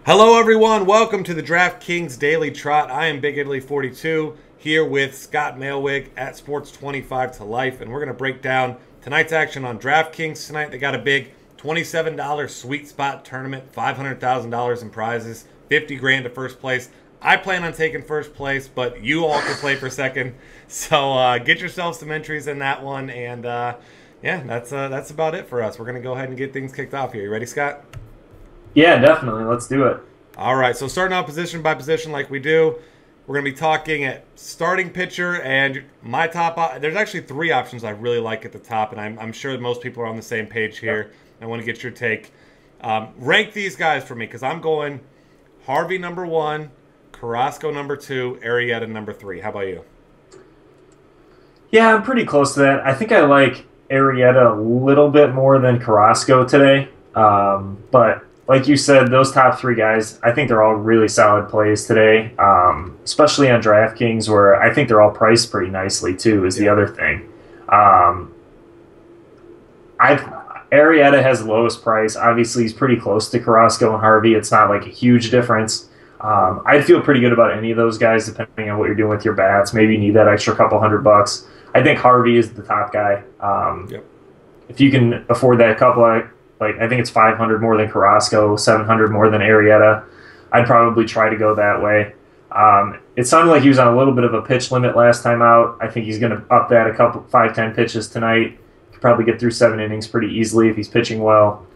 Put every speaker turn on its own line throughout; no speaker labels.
Hello everyone, welcome to the DraftKings Daily Trot. I am Big Italy 42 here with Scott Mailwig at Sports 25 to Life, and we're going to break down tonight's action on DraftKings tonight. They got a big $27 sweet spot tournament, $500,000 in prizes, 50 grand to first place. I plan on taking first place, but you all can play for second. So get yourself some entries in that one, and yeah, that's about it for us. We're going to go ahead and get things kicked off here. You ready, Scott?
Yeah, definitely. Let's do it.
All right, so starting out position by position like we do, we're going to be talking at starting pitcher, and my top, there's actually three options I really like at the top, and I'm sure most people are on the same page here. Yep. I want to get your take. Rank these guys for me, because I'm going Harvey number 1, Carrasco number 2, Arrieta number 3. How about you?
Yeah, I'm pretty close to that. I think I like Arrieta a little bit more than Carrasco today, but like you said, those top three guys, I think they're all really solid plays today, especially on DraftKings, where I think they're all priced pretty nicely, too, is the other thing. Arrieta has the lowest price. Obviously, he's pretty close to Carrasco and Harvey. It's not like a huge difference. I'd feel pretty good about any of those guys, depending on what you're doing with your bats. Maybe you need that extra couple $100. I think Harvey is the top guy. If you can afford that couple, I think it's 500 more than Carrasco, 700 more than Arrieta. I'd probably try to go that way. It sounded like he was on a little bit of a pitch limit last time out. I think he's going to up that a couple 5-10 pitches tonight. Could probably get through 7 innings pretty easily if he's pitching well.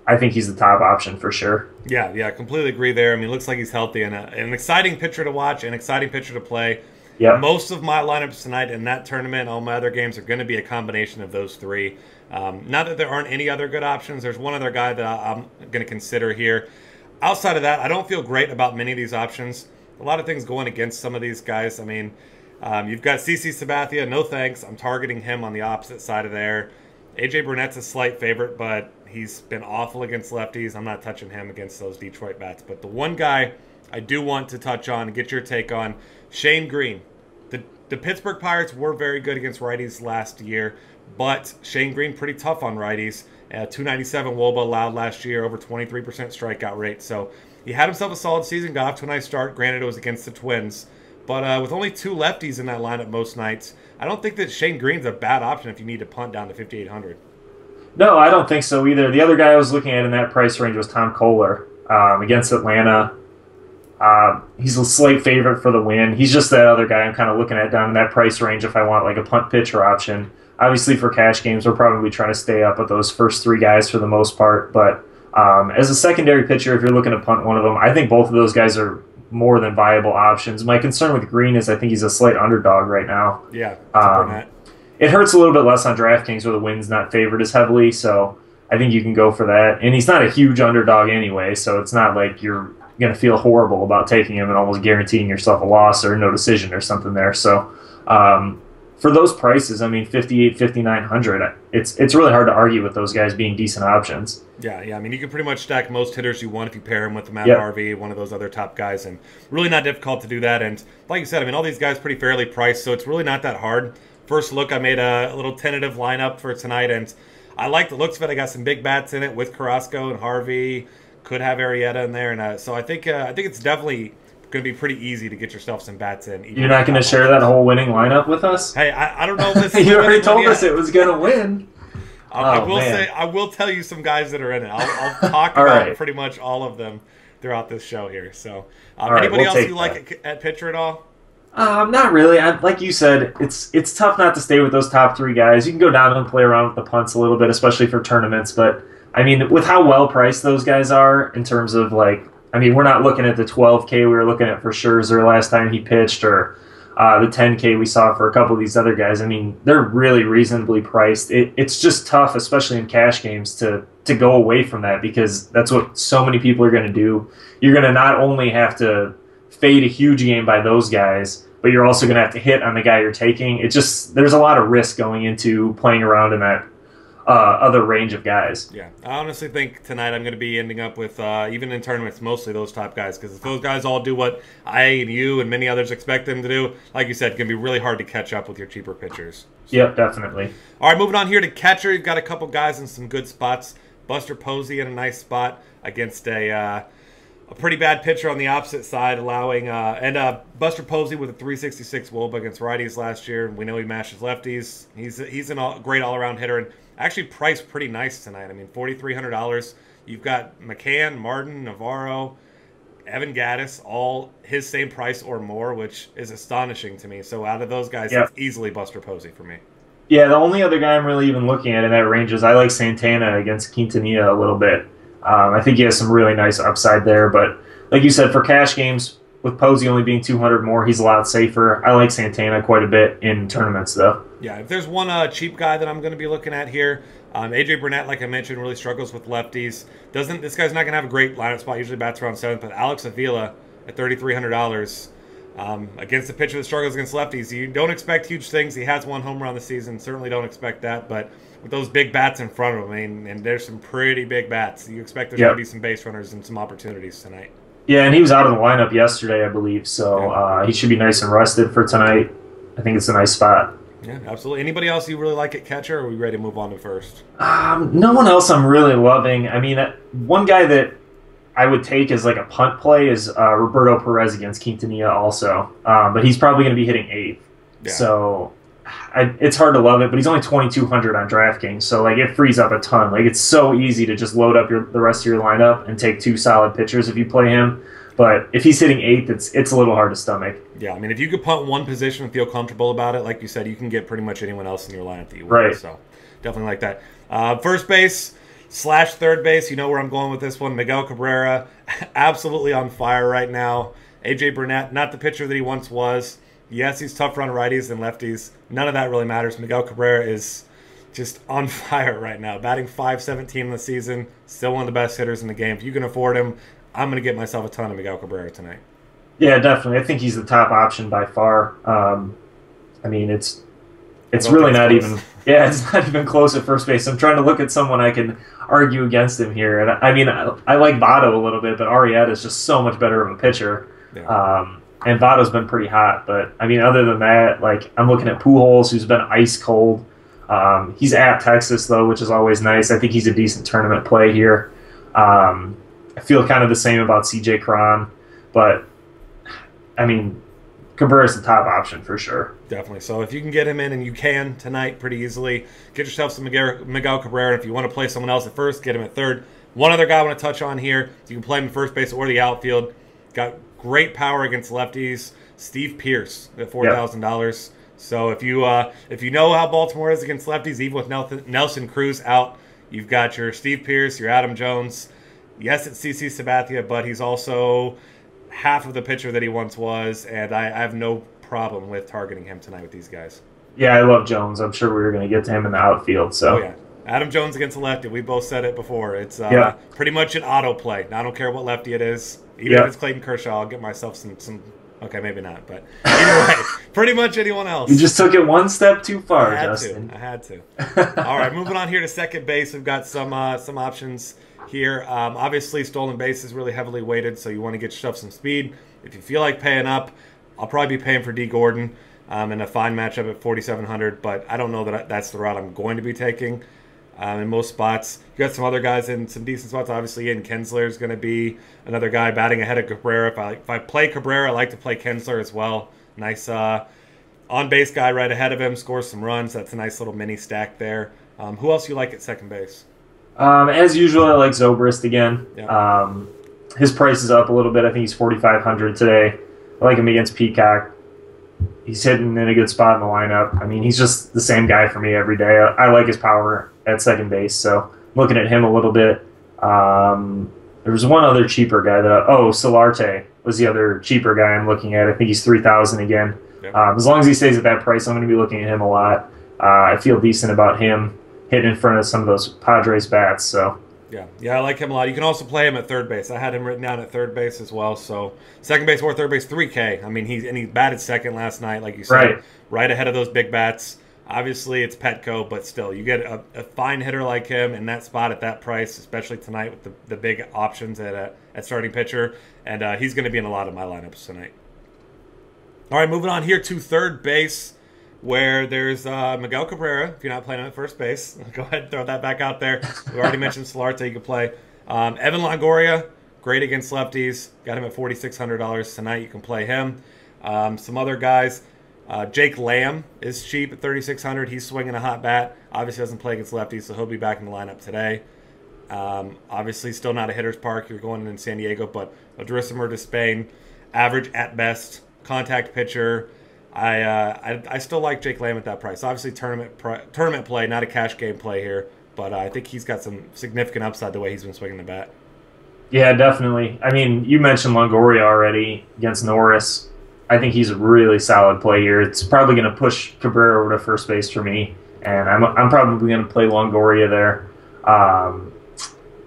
I think he's the top option for sure.
Yeah, completely agree there. I mean, it looks like he's healthy and an exciting pitcher to watch, an exciting pitcher to play.
Yep.
Most of my lineups tonight in that tournament, all my other games, are going to be a combination of those three. Not that there aren't any other good options. There's one other guy that I'm going to consider here. Outside of that, I don't feel great about many of these options. A lot of things going against some of these guys. I mean, you've got CC Sabathia. No thanks. I'm targeting him on the opposite side of there. AJ Burnett's a slight favorite, but he's been awful against lefties. I'm not touching him against those Detroit bats. But the one guy I do want to touch on and get your take on, Shane Green. The Pittsburgh Pirates were very good against righties last year, but Shane Green pretty tough on righties. 297 WOBA allowed last year, over 23% strikeout rate. So he had himself a solid season, got off to a nice start. Granted, it was against the Twins. But with only 2 lefties in that lineup most nights, I don't think that Shane Green's a bad option if you need to punt down to 5,800.
No, I don't think so either. The other guy I was looking at in that price range was Tom Kohler against Atlanta. He's a slight favorite for the win. He's just that other guy I'm kind of looking at down in that price range if I want like a punt pitcher option. Obviously for cash games, we're probably trying to stay up with those first 3 guys for the most part. But as a secondary pitcher, if you're looking to punt one of them, I think both of those guys are more than viable options. My concern with Green is I think he's a slight underdog right now.
Yeah,
it hurts a little bit less on DraftKings where the win's not favored as heavily, so I think you can go for that. And he's not a huge underdog anyway, so it's not like you're going to feel horrible about taking him and almost guaranteeing yourself a loss or no decision or something there. So for those prices, I mean, 5,800, 5,900, it's really hard to argue with those guys being decent options.
Yeah. I mean, you can pretty much stack most hitters you want if you pair him with Matt Harvey, one of those other top guys, and really not difficult to do that. And like you said, I mean, all these guys pretty fairly priced, so it's really not that hard. First look, I made a little tentative lineup for tonight, and I like the looks of it. I got some big bats in it with Carrasco and Harvey. Could have Arrieta in there, and so I think it's definitely going to be pretty easy to get yourself some bats in.
You're not going to share that whole winning lineup with us?
Hey, I don't know if this is
you already told us it was going to win.
I will tell you some guys that are in it. I'll talk about pretty much all of them throughout this show here. So, anybody else you like at pitcher at all?
Not really. Like you said, it's tough not to stay with those top 3 guys. You can go down and play around with the punts a little bit, especially for tournaments. But I mean, with how well priced those guys are in terms of we're not looking at the 12K we were looking at for Scherzer last time he pitched, or the 10K we saw for a couple of these other guys. I mean, they're really reasonably priced. It's just tough, especially in cash games, to go away from that, because that's what so many people are going to do. You're going to not only have to fade a huge game by those guys, but you're also going to have to hit on the guy you're taking. There's a lot of risk going into playing around in that other range of guys.
Yeah, I honestly think tonight I'm going to be ending up with, even in tournaments, mostly those top guys, because if those guys all do what I and you and many others expect them to do, like you said, it's going to be really hard to catch up with your cheaper pitchers.
So. Yep, definitely.
All right, moving on here to catcher. You've got a couple guys in some good spots. Buster Posey in a nice spot against a a pretty bad pitcher on the opposite side, allowing Buster Posey with a 366 WOBA against righties last year. We know he mashes lefties. He's a great all-around hitter and actually priced pretty nice tonight. I mean, $4,300. You've got McCann, Martin, Navarro, Evan Gattis, all his same price or more, which is astonishing to me. So out of those guys, it's easily Buster Posey for me.
Yeah, the only other guy I'm really even looking at in that range is I like Santana against Quintanilla a little bit. I think he has some really nice upside there. But like you said, for cash games, with Posey only being 200 more, he's a lot safer. I like Santana quite a bit in tournaments, though.
Yeah, if there's one cheap guy that I'm going to be looking at here, AJ Burnett, like I mentioned, really struggles with lefties. This guy's not going to have a great lineup spot. Usually bats around 7th, but Alex Avila at $3,300 against a pitcher that struggles against lefties. You don't expect huge things. He has 1 home run this season. Certainly don't expect that, but with those big bats in front of him, I mean, and there's some pretty big bats. You expect there's going to be some base runners and some opportunities tonight.
Yeah, and he was out of the lineup yesterday, I believe, so he should be nice and rested for tonight. I think it's a nice spot.
Yeah, absolutely. Anybody else you really like at catcher, or are we ready to move on to first?
No one else I'm really loving. I mean, one guy that I would take as like a punt play is Roberto Perez against Quintanilla also, but he's probably going to be hitting 8th. Yeah. So it's hard to love it, but he's only 2,200 on DraftKings, so like it frees up a ton. Like it's so easy to just load up the rest of your lineup and take 2 solid pitchers if you play him. But if he's hitting 8th, it's a little hard to stomach.
Yeah, I mean, if you could punt one position and feel comfortable about it, like you said, you can get pretty much anyone else in your lineup that you want.
Right.
So definitely like that. First base / third base, you know where I'm going with this one. Miguel Cabrera, absolutely on fire right now. AJ Burnett, not the pitcher that he once was. Yes, he's tougher on righties than lefties. None of that really matters. Miguel Cabrera is just on fire right now. Batting .517 in the season. Still one of the best hitters in the game. If you can afford him, I'm going to get myself a ton of Miguel Cabrera tonight.
Yeah, definitely. I think he's the top option by far. I mean, it's really not even. Yeah, it's not even close at first base. I'm trying to look at someone I can argue against him here, and I mean, I like Votto a little bit, but Arrieta is just so much better of a pitcher. Yeah. And Votto's been pretty hot, but I mean, other than that, like I'm looking at Pujols, who's been ice cold. He's at Texas though, which is always nice. I think he's a decent tournament play here. I feel kind of the same about CJ Cron, but I mean, Cabrera's the top option for sure.
Definitely. So if you can get him in, and you can tonight pretty easily, get yourself some Miguel Cabrera. If you want to play someone else at first, get him at third. One other guy I want to touch on here. You can play him at first base or the outfield. Got great power against lefties. Steve Pearce at $4,000. So if you know how Baltimore is against lefties, even with Nelson Cruz out, you've got your Steve Pearce, your Adam Jones. Yes, it's CC Sabathia, but he's also half of the pitcher that he once was, and I have no problem with targeting him tonight with these guys.
Yeah, I love Jones. I'm sure we were going to get to him in the outfield. So.
Oh, yeah. Adam Jones against a lefty. We both said it before. It's pretty much an auto play. I don't care what lefty it is. Even if it's Clayton Kershaw, I'll get myself some. Okay, maybe not, but either way, pretty much anyone else.
You just took it one step too far, Justin.
I had to. All right, moving on here to second base. We've got some options here. Obviously, stolen base is really heavily weighted, so you want to get yourself some speed. If you feel like paying up, I'll probably be paying for D. Gordon in a fine matchup at 4,700, but I don't know that that's the route I'm going to be taking. In most spots, you got some other guys in some decent spots. Obviously, Ian Kinsler is going to be another guy batting ahead of Cabrera. If I play Cabrera, I like to play Kinsler as well. Nice on-base guy right ahead of him, scores some runs. That's a nice little mini stack there. Who else you like at second base?
As usual, I like Zobrist again.
Yeah.
His price is up a little bit. I think he's 4,500 today. I like him against Peacock. He's hitting in a good spot in the lineup. I mean, he's just the same guy for me every day. I like his power at second base, so looking at him a little bit. There was one other cheaper guy Solarte was the other cheaper guy I'm looking at. I think he's 3,000 again. Yeah. As long as he stays at that price, I'm going to be looking at him a lot. I feel decent about him hitting in front of some of those Padres bats. So
yeah, I like him a lot. You can also play him at third base. I had him written down at third base as well. So second base or third base, $3K. I mean, he batted second last night, like you said, right ahead of those big bats. Obviously, it's Petco, but still, you get a fine hitter like him in that spot at that price, especially tonight with the big options at starting pitcher, and he's going to be in a lot of my lineups tonight. All right, moving on here to third base, where there's Miguel Cabrera. If you're not playing him at first base, go ahead and throw that back out there. We already mentioned Solarte you could play. Evan Longoria, great against lefties. Got him at $4,600 tonight. You can play him. Some other guys. Jake Lamb is cheap at $3,600. He's swinging a hot bat. Obviously doesn't play against lefties, so he'll be back in the lineup today. Obviously still not a hitter's park. You're going in San Diego, but Odrisamer to Spain, average at best, contact pitcher. I still like Jake Lamb at that price. Obviously tournament play, not a cash game play here, but I think he's got some significant upside the way he's been swinging the bat.
Yeah, definitely. I mean, you mentioned Longoria already against Norris. I think he's a really solid play here. It's probably going to push Cabrera over to first base for me, and I'm probably going to play Longoria there.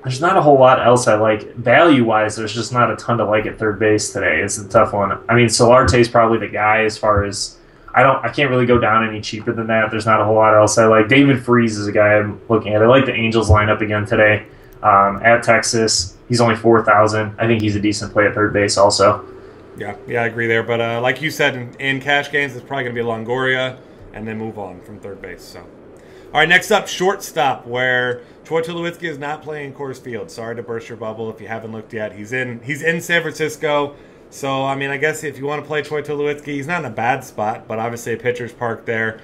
There's not a whole lot else I like. Value-wise, there's just not a ton to like at third base today. It's a tough one. I mean, Solarte's probably the guy as far as I can't really go down any cheaper than that. There's not a whole lot else I like. David Freese is a guy I'm looking at. I like the Angels lineup again today at Texas. He's only $4,000. I think he's a decent play at third base also.
Yeah, I agree there. But like you said, in cash games, it's probably going to be Longoria and then move on from third base. So, all right, next up, shortstop, where Troy Tulowitzki is not playing Coors Field. Sorry to burst your bubble if you haven't looked yet. He's in San Francisco. So, I mean, I guess if you want to play Troy Tulowitzki, he's not in a bad spot, but obviously a pitcher's park there.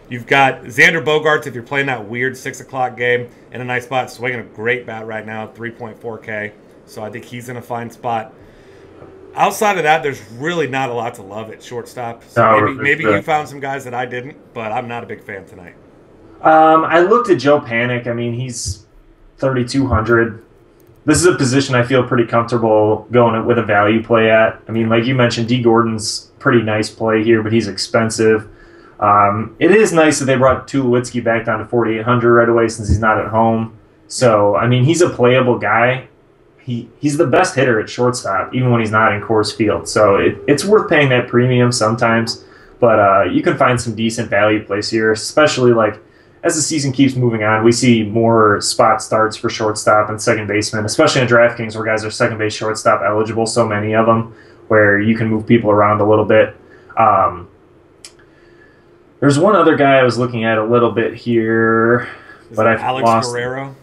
You've got Xander Bogaerts if you're playing that weird 6 o'clock game in a nice spot, swinging a great bat right now, 3.4K. So I think he's in a fine spot. Outside of that, there's really not a lot to love at shortstop. So maybe you found some guys that I didn't, but I'm not a big fan tonight.
I looked at Joe Panic. I mean, he's 3,200. This is a position I feel pretty comfortable going with a value play at. I mean, like you mentioned, D. Gordon's pretty nice play here, but he's expensive. It is nice that they brought Tulowitzki back down to 4,800 right away since he's not at home. So, I mean, he's a playable guy. He's the best hitter at shortstop, even when he's not in Coors Field. So it's worth paying that premium sometimes. But you can find some decent value plays here, especially like as the season keeps moving on. We see more spot starts for shortstop and second baseman, especially in DraftKings where guys are second base shortstop eligible, so many of them, where you can move people around a little bit. There's one other guy I was looking at a little bit here, but I've
Alex
lost.
Guerrero?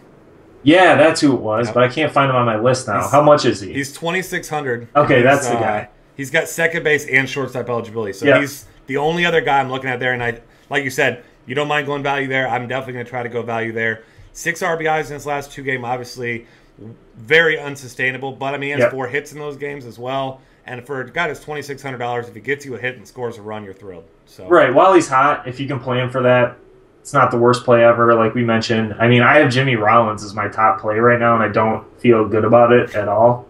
Yeah, that's who it was, yep. But I can't find him on my list now. How much is he?
He's $2,600.
Okay, that's the guy.
He's got second base and shortstop eligibility, so
yep.
He's the only other guy I'm looking at there. And like you said, you don't mind going value there. I'm definitely going to try to go value there. 6 RBIs in his last 2 games, obviously very unsustainable. But I mean, he has 4 hits in those games as well. And for a guy that's $2,600, if he gets you a hit and scores a run, you're thrilled. So
right, while he's hot, if you can play him for that, it's not the worst play ever, like we mentioned. I mean, I have Jimmy Rollins as my top play right now, and I don't feel good about it at all.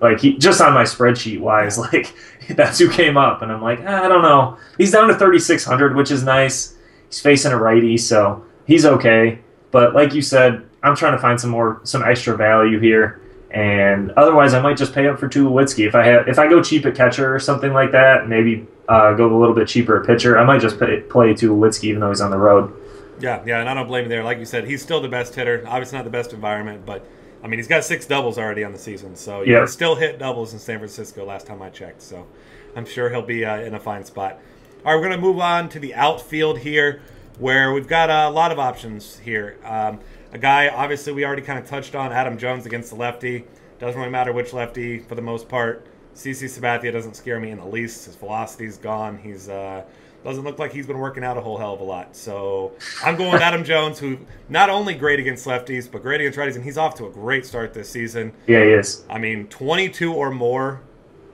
Like just on my spreadsheet wise, like that's who came up, and I'm like, I don't know. He's down to 3,600, which is nice. He's facing a righty, so he's okay. But like you said, I'm trying to find some extra value here, and otherwise I might just pay up for Tulowitzki. If I go cheap at catcher or something like that, maybe go a little bit cheaper at pitcher, I might just play Tulowitzki even though he's on the road.
Yeah, and I don't blame you there. Like you said, he's still the best hitter. Obviously not the best environment, but I mean, he's got 6 doubles already on the season, so you can still hit doubles in San Francisco last time I checked. So I'm sure he'll be in a fine spot. All right, we're going to move on to the outfield here, where we've got a lot of options here. A guy, obviously, we already kind of touched on, Adam Jones against the lefty. Doesn't really matter which lefty for the most part. CC Sabathia doesn't scare me in the least. His velocity's gone. He's doesn't look like he's been working out a whole hell of a lot. So I'm going with Adam Jones, who not only great against lefties, but great against righties, and he's off to a great start this season.
Yeah, he is.
I mean, 22 or more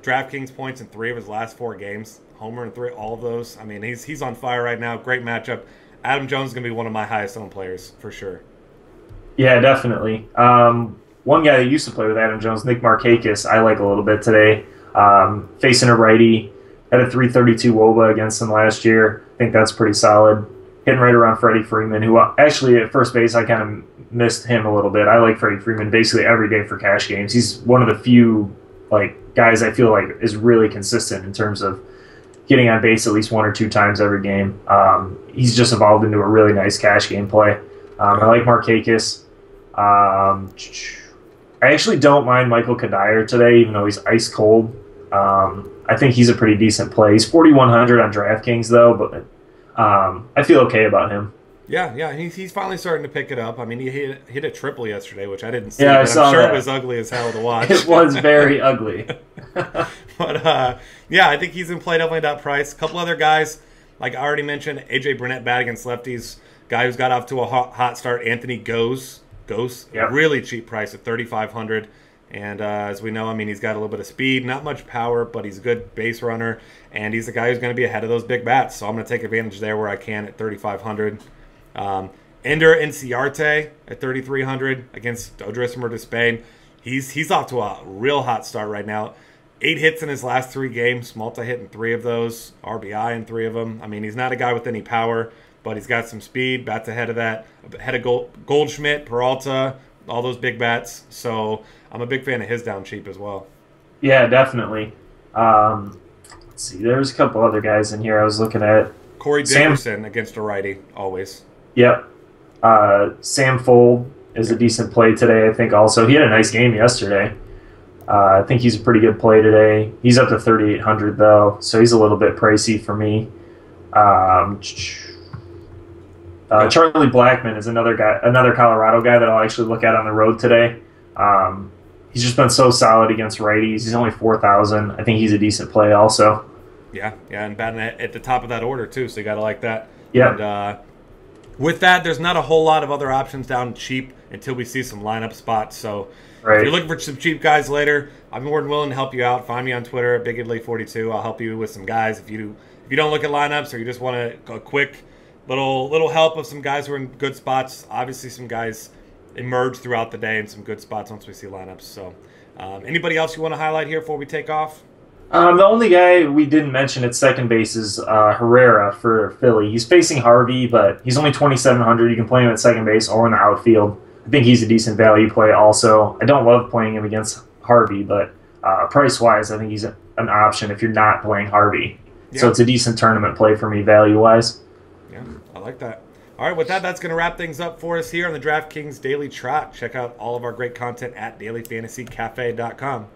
DraftKings points in 3 of his last 4 games. Homer in 3, all of those. I mean, he's on fire right now. Great matchup. Adam Jones is going to be one of my highest owned players for sure.
Yeah, definitely. One guy that used to play with Adam Jones, Nick Markakis, I like a little bit today. Facing a righty, had a 332 WOBA against him last year. I think that's pretty solid. Hitting right around Freddie Freeman, who actually at first base I kind of missed him a little bit. I like Freddie Freeman basically every day for cash games. He's one of the few guys I feel like is really consistent in terms of getting on base at least 1 or 2 times every game. He's just evolved into a really nice cash game play. I like Markakis. I actually don't mind Michael Kadire today, even though he's ice cold. I think he's a pretty decent play. He's 4,100 on DraftKings, though, but I feel okay about him.
Yeah, he's finally starting to pick it up. I mean, he hit a triple yesterday, which I didn't see.
Yeah, I
but
saw
I'm sure
that.
it was ugly as hell to watch.
It was very ugly.
But yeah, I think he's in play definitely that price. A couple other guys, like I already mentioned, AJ Burnett bad against lefties. Guy who's got off to a hot start, Anthony Gose,
Yep.
really cheap price at 3,500. And as we know, I mean, he's got a little bit of speed, not much power, but he's a good base runner, and he's the guy who's going to be ahead of those big bats. So I'm going to take advantage there where I can at 3,500. Ender Inciarte at 3,300 against Odrisamer Despain. He's off to a real hot start right now. 8 hits in his last 3 games, multi-hit in 3 of those, RBI in 3 of them. I mean, he's not a guy with any power, but he's got some speed, bats ahead of that, ahead of Goldschmidt, Peralta, all those big bats. So I'm a big fan of his down cheap as well.
Yeah, definitely. Let's see. There's a couple other guys in here I was looking at.
Corey Dickerson against a righty, always.
Yep. Sam Fold is a decent play today, I think, also. He had a nice game yesterday. I think he's a pretty good play today. He's up to 3,800, though, so he's a little bit pricey for me. Charlie Blackmon is another Colorado guy that I'll actually look at on the road today. He's just been so solid against righties. He's only 4,000. I think he's a decent play also.
Yeah, and batting at the top of that order, too, so you got to like that.
Yeah.
And with that, there's not a whole lot of other options down cheap until we see some lineup spots. So
Right.
if you're looking for some cheap guys later, I'm more than willing to help you out. Find me on Twitter at BigIdley42. I'll help you with some guys. If you don't look at lineups or you just want a quick little help of some guys who are in good spots, obviously some guys emerge throughout the day in some good spots once we see lineups. So anybody else you want to highlight here before we take off?
The only guy we didn't mention at second base is Herrera for Philly. He's facing Harvey, but he's only 2,700. You can play him at second base or in the outfield. I think he's a decent value play also. I don't love playing him against Harvey, but price-wise, I think he's an option if you're not playing Harvey. Yeah. So it's a decent tournament play for me value-wise.
Yeah, I like that. All right, with that, that's going to wrap things up for us here on the DraftKings Daily Trot. Check out all of our great content at dailyfantasycafe.com.